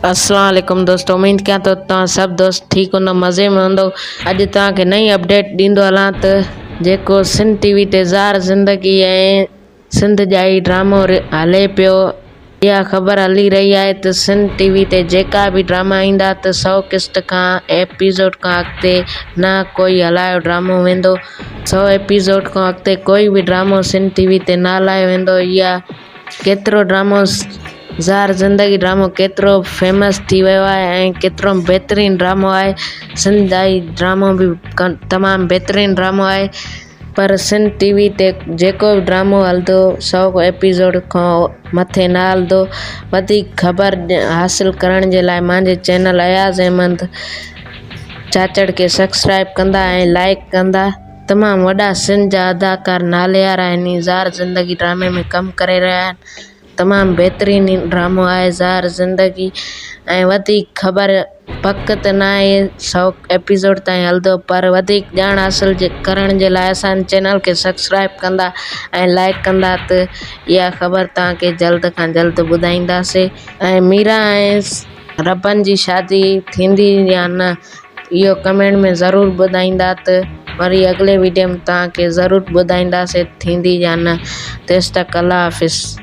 अस्सलाम वालेकुम दोस्तों, उम्मीद क्या तो तव्हां सब दोस्त ठीक हूंदो, मज़े में हूंदो। अॼु तव्हांखे नई अपडेट ॾींदो हलां त जेको सिंध टीवी ते ज़ार ज़िंदगी ऐं सिंध जा ई ड्रामो हले पियो, इहा ख़बर हली रही आहे त सिंध टीवी ते जेका बि ड्रामा ईंदा त 100 किस्त खां एपिसोड खां अॻिते न कोई हलायो ड्रामो वेंदो। 100 एपिसोड खां अॻिते कोई बि ड्रामो सिंध टीवी ते न हलायो वेंदो। इहा केतिरो ड्रामो ज़ार ज़िंदगी ड्रामो केतिरो फेमस थी वियो आहे ऐं केतिरो बहितरीनु ड्रामो आहे। सिंधाई ड्रामो बि तमामु बहितरीनु ड्रामो आहे, पर सिंध टीवी ते जेको बि ड्रामो हलंदो 100 एपिसोड खां मथे न हलंदो। वधीक ख़बर हासिलु करण जे लाइ मुंहिंजे चैनल अयाज़ अहमद चाचड़ खे सब्सक्राइब कंदा ऐं लाइक कंदा। तमामु वॾा सिंध जा अदाकार नाले वारा आहिनि, ज़ार ज़िंदगी ड्रामे में कमु करे रहिया आहिनि। तमामु बहितरीनु ड्रामो आहे ज़ार ज़िंदगी, ऐं वधीक ख़बर पक त न आहे 100 एपिसोड ताईं हलंदो, पर वधीक ॼाण हासिलु करण जे लाइ असांजे चैनल खे सब्सक्राइब कंदा ऐं लाइक कंदा त इहा ख़बर तव्हांखे जल्द खां जल्द ॿुधाईंदासीं। ऐं मीरा ऐं रबन जी शादी थींदी या न, इहो कमेंट में ज़रूरु ॿुधाईंदा त वरी अॻिले वीडियो में तव्हांखे ज़रूरु ॿुधाईंदासीं थींदी या न। तेसि तक अल्लाह हाफ़िज़।